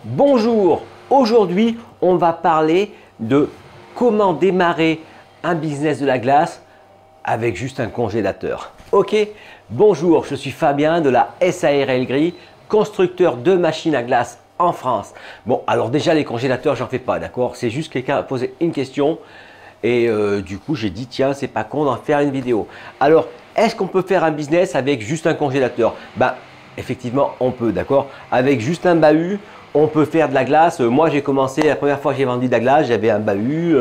Bonjour, aujourd'hui on va parler de comment démarrer un business de la glace avec juste un congélateur. Ok, bonjour, je suis Fabien de la SARL Gris, constructeur de machines à glace en France. Bon, alors déjà les congélateurs, j'en fais pas, d'accord? C'est juste quelqu'un a posé une question et du coup j'ai dit tiens, c'est pas con d'en faire une vidéo. Alors, est-ce qu'on peut faire un business avec juste un congélateur? Ben, effectivement, on peut, d'accord? Avec juste un bahut, on peut faire de la glace. Moi, j'ai commencé, la première fois que j'ai vendu de la glace, j'avais un bahut.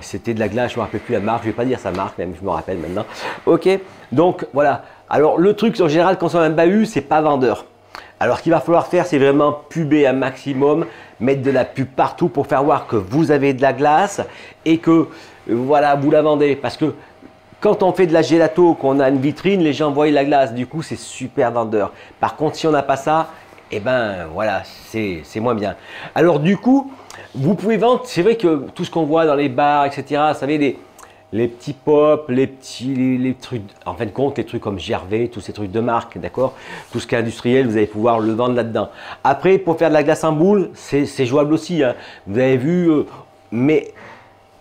C'était de la glace, je ne me rappelle plus la marque, je ne vais pas dire sa marque, même je me rappelle maintenant. Ok, donc voilà. Alors, le truc en général, quand on a un bahut, c'est pas vendeur. Alors, ce qu'il va falloir faire, c'est vraiment puber un maximum, mettre de la pub partout pour faire voir que vous avez de la glace et que voilà, vous la vendez. Parce que quand on fait de la gelato, qu'on a une vitrine, les gens voient la glace. Du coup, c'est super vendeur. Par contre, si on n'a pas ça, eh ben voilà, c'est moins bien. Alors du coup, vous pouvez vendre, c'est vrai que tout ce qu'on voit dans les bars, etc., vous savez, les petits pop, les trucs, en fin de compte, les trucs comme Gervais, tous ces trucs de marque, d'accord? Tout ce qui est industriel, vous allez pouvoir le vendre là-dedans. Après, pour faire de la glace en boule, c'est jouable aussi, hein. Vous avez vu, mais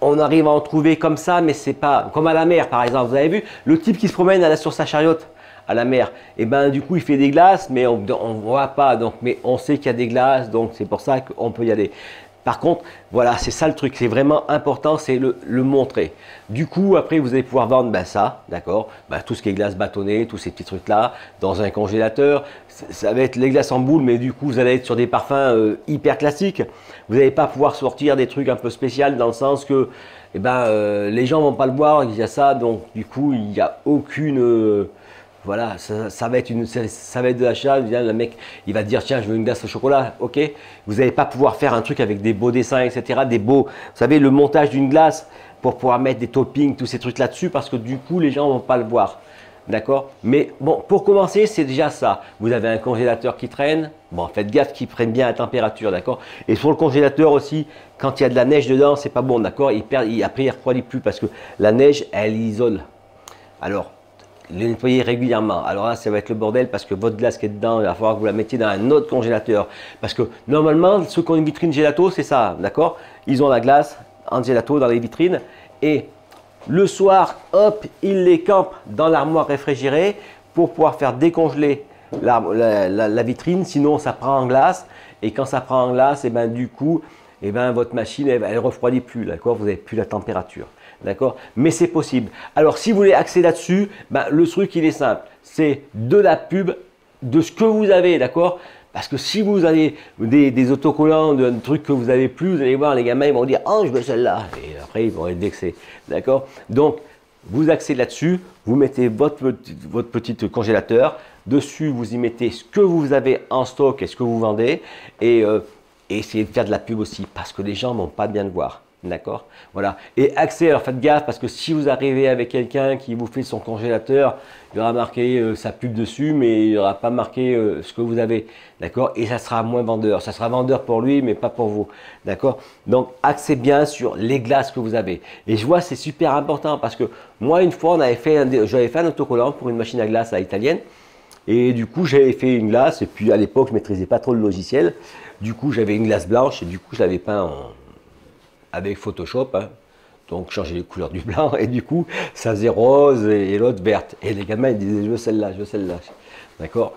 on arrive à en trouver comme ça, mais c'est pas comme à la mer, par exemple. Vous avez vu, le type qui se promène sur sa chariote à la mer, et ben du coup il fait des glaces, mais on ne voit pas, donc, mais on sait qu'il y a des glaces, donc c'est pour ça qu'on peut y aller. Par contre, voilà, c'est ça le truc, c'est vraiment important, c'est le montrer. Du coup, après, vous allez pouvoir vendre ça, d'accord, tout ce qui est glace bâtonnée, tous ces petits trucs-là, dans un congélateur. Ça va être les glaces en boule, mais du coup, vous allez être sur des parfums hyper classiques. Vous n'allez pas pouvoir sortir des trucs un peu spéciaux dans le sens que les gens ne vont pas le boire, il y a ça, donc du coup, il n'y a aucune... voilà, ça va être de l'achat. Le mec, il va dire tiens, je veux une glace au chocolat. Ok, vous n'allez pas pouvoir faire un truc avec des beaux dessins, etc. Des beaux, vous savez, le montage d'une glace pour pouvoir mettre des toppings, tous ces trucs là-dessus, parce que du coup, les gens ne vont pas le voir. D'accord? Mais bon, pour commencer, c'est déjà ça. Vous avez un congélateur qui traîne. Bon, faites gaffe qu'il prenne bien la température, d'accord? Et sur le congélateur aussi, quand il y a de la neige dedans, c'est pas bon, d'accord? Après, il ne refroidit plus parce que la neige, elle isole. Alors, le nettoyer régulièrement. Alors là, ça va être le bordel parce que votre glace qui est dedans, il va falloir que vous la mettiez dans un autre congélateur. Parce que normalement, ceux qui ont une vitrine gelato, c'est ça, d'accord? Ils ont la glace en gelato dans les vitrines et le soir, hop, ils les campent dans l'armoire réfrigérée pour pouvoir faire décongeler la vitrine. Sinon, ça prend en glace et quand ça prend en glace, et ben du coup, et ben votre machine, elle ne refroidit plus, d'accord? Vous n'avez plus la température. D'accord? Mais c'est possible. Alors, si vous voulez axer là-dessus, le truc, il est simple. C'est de la pub de ce que vous avez, d'accord? Parce que si vous avez des autocollants, un truc que vous n'avez plus, vous allez voir, les gamins, ils vont dire « Oh, je veux celle-là » et après, ils vont être vexés. D'accord? Donc, vous axez là-dessus, vous mettez votre petit congélateur. Dessus, vous y mettez ce que vous avez en stock et ce que vous vendez. Et essayez de faire de la pub aussi, parce que les gens ne vont pas bien le voir. D'accord? Voilà. Et accès, alors faites gaffe parce que si vous arrivez avec quelqu'un qui vous fait son congélateur, il y aura marqué sa pub dessus, mais il n'y aura pas marqué ce que vous avez. D'accord? Et ça sera moins vendeur. Ça sera vendeur pour lui, mais pas pour vous. D'accord? Donc, axez bien sur les glaces que vous avez. Et je vois, c'est super important parce que moi, une fois, j'avais fait un autocollant pour une machine à glace à italienne. Et du coup, j'avais fait une glace. Et puis, à l'époque, je ne maîtrisais pas trop le logiciel. Du coup, j'avais une glace blanche et du coup, je l'avais peint avec Photoshop, hein. Donc changer les couleurs du blanc et du coup ça faisait rose et l'autre verte. Et les gamins ils disaient je veux celle-là, je veux celle-là. D'accord?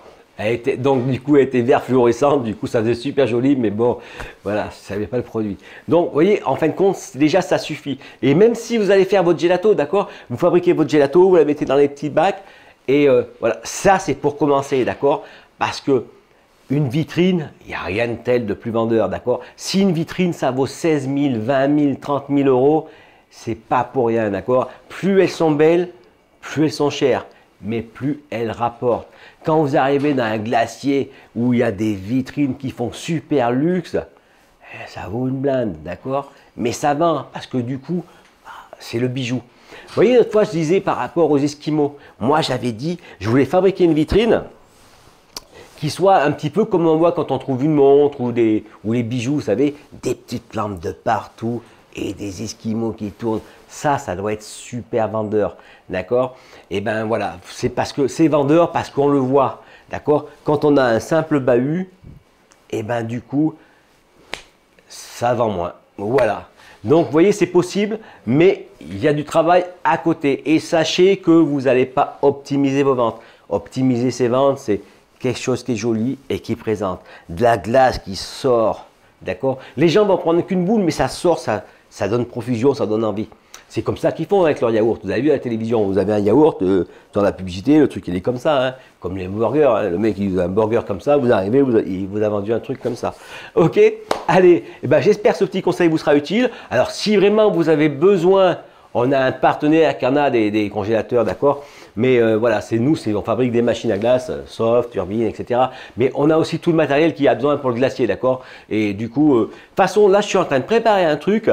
Donc du coup elle était vert fluorescente, du coup ça faisait super joli, mais bon, voilà, ça n'avait pas le produit. Donc vous voyez, en fin de compte, déjà ça suffit. Et même si vous allez faire votre gelato, d'accord? Vous fabriquez votre gelato, vous la mettez dans les petits bacs et voilà, ça c'est pour commencer, d'accord? Parce que une vitrine, il n'y a rien de tel de plus vendeur, d'accord? Si une vitrine, ça vaut 16 000, 20 000, 30 000 euros, c'est pas pour rien, d'accord? Plus elles sont belles, plus elles sont chères, mais plus elles rapportent. Quand vous arrivez dans un glacier où il y a des vitrines qui font super luxe, ça vaut une blinde, d'accord? Mais ça vend, parce que du coup, c'est le bijou. Vous voyez, l'autre fois, je disais par rapport aux Esquimaux, moi j'avais dit, je voulais fabriquer une vitrine qui soit un petit peu comme on voit quand on trouve une montre ou les bijoux, vous savez, des petites lampes de partout et des esquimaux qui tournent. Ça doit être super vendeur, d'accord? Et ben voilà, c'est parce que c'est vendeur parce qu'on le voit, d'accord? Quand on a un simple bahut, et ben du coup, ça vend moins. Voilà. Donc, vous voyez, c'est possible, mais il y a du travail à côté. Et sachez que vous n'allez pas optimiser vos ventes. Optimiser ses ventes, c'est quelque chose qui est joli et qui présente. De la glace qui sort, d'accord? Les gens vont prendre qu'une boule, mais ça sort, ça donne profusion, ça donne envie. C'est comme ça qu'ils font avec leur yaourt. Vous avez vu à la télévision, vous avez un yaourt, dans la publicité, le truc il est comme ça, hein, comme les burgers. Hein. Le mec il a un burger comme ça, vous arrivez, il vous a vendu un truc comme ça. Ok? Allez, eh ben, j'espère que ce petit conseil vous sera utile. Alors si vraiment vous avez besoin, on a un partenaire qui en a des congélateurs, d'accord? Mais voilà, c'est nous, on fabrique des machines à glace, soft, turbine, etc. Mais on a aussi tout le matériel qu'il y a besoin pour le glacier, d'accord? Et du coup, de toute façon, là je suis en train de préparer un truc.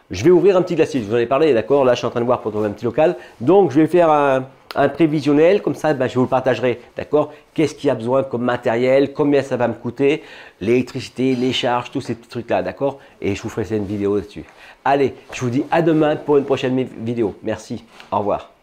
Je vais ouvrir un petit glacier, je vous en ai parlé, d'accord? Là, je suis en train de voir pour trouver un petit local. Donc, je vais faire un prévisionnel, comme ça, ben, je vous le partagerai, d'accord? Qu'est-ce qu'il y a besoin comme matériel, combien ça va me coûter, l'électricité, les charges, tous ces petits trucs-là, d'accord? Et je vous ferai une vidéo dessus. Allez, je vous dis à demain pour une prochaine vidéo. Merci, au revoir.